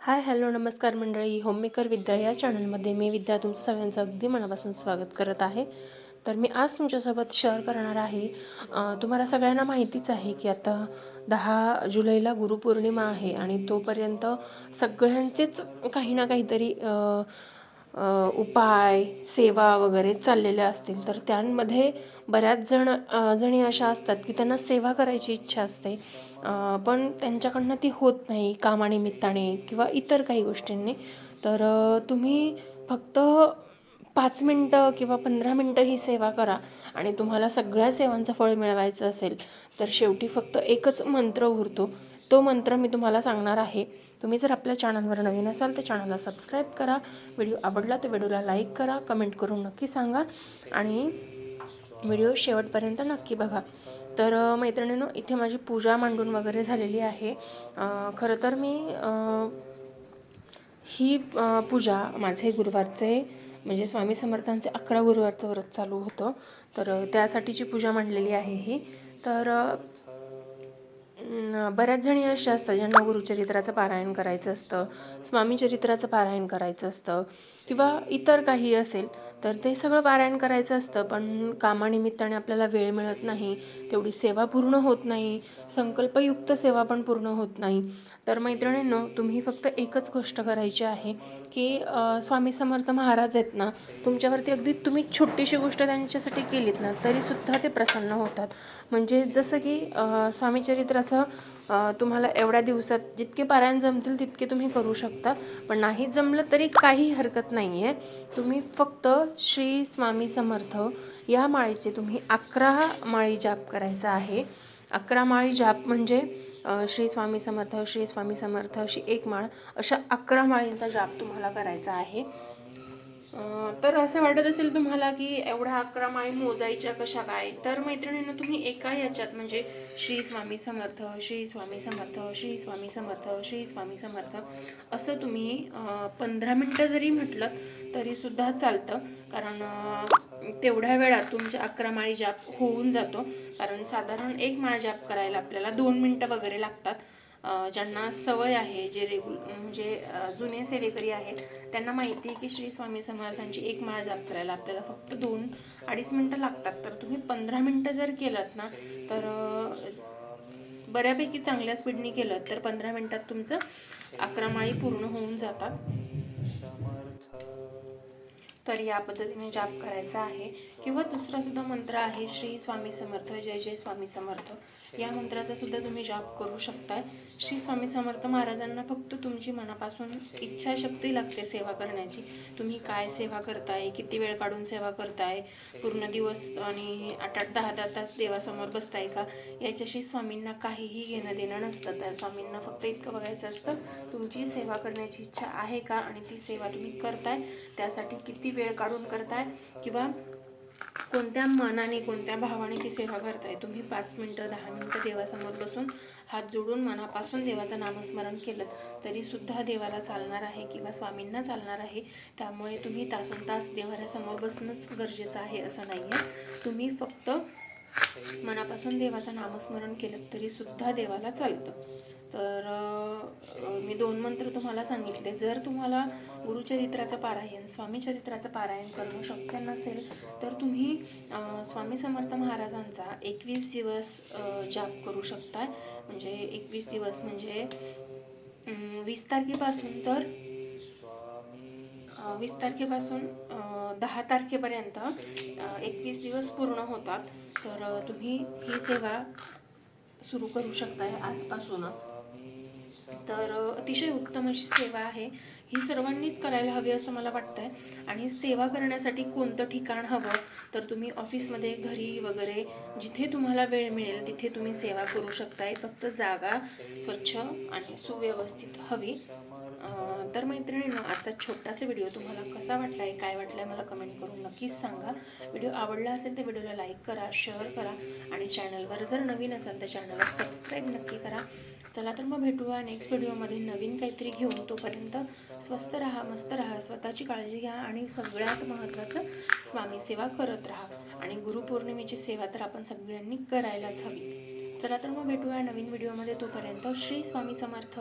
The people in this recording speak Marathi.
हाय हॅलो नमस्कार मंडळी, होममेकर विद्या या चॅनलमध्ये मी विद्या तुमचं सगळ्यांचं अगदी मनापासून स्वागत करत आहे. तर मी आज तुमच्यासोबत शेअर करणार आहे. तुम्हाला सगळ्यांना माहितीच आहे की आता 10 जुलैला गुरुपौर्णिमा आहे आणि तोपर्यंत सगळ्यांचेच काही ना काहीतरी उपाय सेवा वगैरे चाललेल्या असतील. तर त्यांमध्ये बऱ्याच जणी अशा असतात की त्यांना सेवा करायची इच्छा असते, पण त्यांच्याकडनं ती होत नाही कामानिमित्ताने किंवा इतर काही गोष्टींनी. तर तुम्ही फक्त 5 मिनटं किंवा 15 मिनटं ही सेवा करा आणि तुम्हाला सगळ्या सेवांचं फळ मिळवायचं असेल तर शेवटी फक्त एकच मंत्र उरतो. तो मंत्र मी तुम्हाला सांगणार आहे. तुम्ही जर आपल्या चॅनलवर नवीन असाल तर चॅनलला सबस्क्राईब करा. व्हिडिओ आवडला तर व्हिडिओला लाईक करा, कमेंट करून नक्की सांगा आणि व्हिडिओ शेवटपर्यंत नक्की बघा. तर मैत्रिणींनो, इथे माझी पूजा मांडून वगैरे झालेली आहे. खरं तर मी ही पूजा माझे गुरुवारचे म्हणजे स्वामी समर्थांचे 11 गुरुवारचं व्रत चालू होतं, तर त्यासाठीची पूजा मांडलेली आहे ही. तर बऱ्याच जणी अशा असतात ज्यांना गुरुचरित्राचं पारायण करायचं असतं, स्वामी चरित्राचं पारायण करायचं असतं किंवा इतर काही असेल तर ते सगळं पारायण करायचं असतं, पण कामानिमित्ताने आपल्याला वेळ मिळत नाही, तेवढी सेवा पूर्ण होत नाही, संकल्पयुक्त सेवा पण पूर्ण होत नाही. तर मैत्रिणींनो, तुम्ही फक्त एकच गोष्ट करायची आहे की स्वामी समर्थ महाराज आहेत ना, तुमच्यावरती अगदी तुम्ही छोटीशी गोष्ट त्यांच्यासाठी केलीत ना तरीसुद्धा ते प्रसन्न होतात. म्हणजे जसं की स्वामी चरित्राचं तुम्हाला एवढ्या दिवसात जितके पारायण जमतील तितके तुम्ही करू शकता, पण नाही जमलं तरी काही हरकत नाही आहे. तुम्ही फक्त श्री स्वामी समर्थ या माळेचे तुम्ही 11 माळी जाप करायचा आहे. 11 माळी जाप म्हणजे श्री स्वामी समर्थ श्री स्वामी समर्थ अशी एक माळ, अशा 11 माळींचा जाप तुम्हाला करायचा आहे. तर असं वाटत असेल तुम्हाला की एवढ्या 11 माळी मोजायच्या कशा काय, तर मैत्रिणींना तुम्ही एका याच्यात म्हणजे श्री स्वामी समर्थ श्री स्वामी समर्थ श्री स्वामी समर्थ श्री स्वामी समर्थ असं तुम्ही 15 मिनटं जरी म्हटलं तरीसुद्धा चालतं, कारण तेवढ्या वेळात तुमच्या 11 माळी जाप होऊन जातो. कारण साधारण एक माळ जाप करायला आपल्याला 2 मिनटं वगैरे लागतात. ज्यांना सवय आहे, जे म्हणजे जुने सेवेकरी आहेत त्यांना माहिती आहे की श्री स्वामी समर्थांची एक माळ जाप करायला आपल्याला फक्त 2-2.5 मिनटं लागतात. तर तुम्ही 15 मिनटं जर केलं ना तर बऱ्यापैकी चांगल्या स्पीडने केलं तर 15 मिनटात तुमचं 11 माळी पूर्ण होऊन जातात. तर या पद्धतीने जाप करायचा आहे. किंवा दुसरा सुद्धा मंत्र आहे, श्री स्वामी समर्थ जय जय स्वामी समर्थ. या मंत्राचा सुद्धा तुम्ही जाप करू शकताय. श्री स्वामी समर्थ महाराजांना फक्त तुमची मनापासून इच्छाशक्ती लागते सेवा करण्याची. तुम्ही काय सेवा करताय, किती वेळ काढून सेवा करताय, पूर्ण दिवस आणि 8-8, 10-10 तास देवासमोर बसताय का, याच्याशी स्वामींना काहीही घेणं देणं नसतं. त्या स्वामींना फक्त इतकं बघायचं असतं तुमची सेवा करण्याची इच्छा आहे का आणि ती सेवा तुम्ही करताय, त्यासाठी किती वेळ काढून करताय किंवा कोणत्या मनाने कोणत्या भावाने ती सेवा करताय. तुम्ही 5 मिनटं 10 मिनटं देवासमोर बसून हात जोडून मनापासून देवाचं नामस्मरण केलं तरी सुद्धा देवाला चालणार आहे किंवा स्वामींना चालणार आहे. त्यामुळे तुम्ही तासनतास देवाऱ्यासमोर बसणंच गरजेचं आहे असं नाही आहे. तुम्ही फक्त मनापासून देवाचं नामस्मरण केलं तरी सुद्धा देवाला चालतं. तर मी 2 मंत्र तुम्हाला सांगितले. जर तुम्हाला गुरुचरित्राचं पारायण स्वामी चरित्राचं पारायण करणं शक्य नसेल तर तुम्ही स्वामी समर्थ महाराजांचा 21 दिवस जाप करू शकता. म्हणजे 21 दिवस म्हणजे 20 तारखेपासून तर 20 तारखेपासून 10 तारखेपर्यंत 21 दिवस पूर्ण होतात. तर तुम्ही ही सेवा सुरू करू शकताय आजपासूनच. तर अतिशय उत्तम अशी सेवा आहे, ही सर्वांनीच करायला हवी असं मला वाटतंय. आणि सेवा करण्यासाठी कोणतं ठिकाण हवं, तर तुम्ही ऑफिसमध्ये, घरी वगैरे जिथे तुम्हाला वेळ मिळेल तिथे तुम्ही सेवा करू शकताय. फक्त जागा स्वच्छ आणि सुव्यवस्थित हवी. तर मैत्रिणींनो, आजचा छोटासा व्हिडिओ तुम्हाला कसा वाटला आहे, काय वाटलं आहे मला कमेंट करून नक्कीच सांगा. व्हिडिओ आवडला असेल तर व्हिडिओला लाईक करा, शेअर करा आणि चॅनलवर जर नवीन असाल तर चॅनलला सबस्क्राईब नक्की करा. चला तर मग भेटूया नेक्स्ट व्हिडिओमध्ये नवीन काहीतरी घेऊन. तोपर्यंत स्वस्त राहा, मस्त राहा, स्वतःची काळजी घ्या आणि सगळ्यात महत्त्वाचं स्वामी सेवा करत राहा. आणि गुरुपौर्णिमेची सेवा तर आपण सगळ्यांनी करायलाच हवी. चला तर मग भेटूया नवीन व्हिडिओमध्ये. तोपर्यंत श्री स्वामी समर्थ.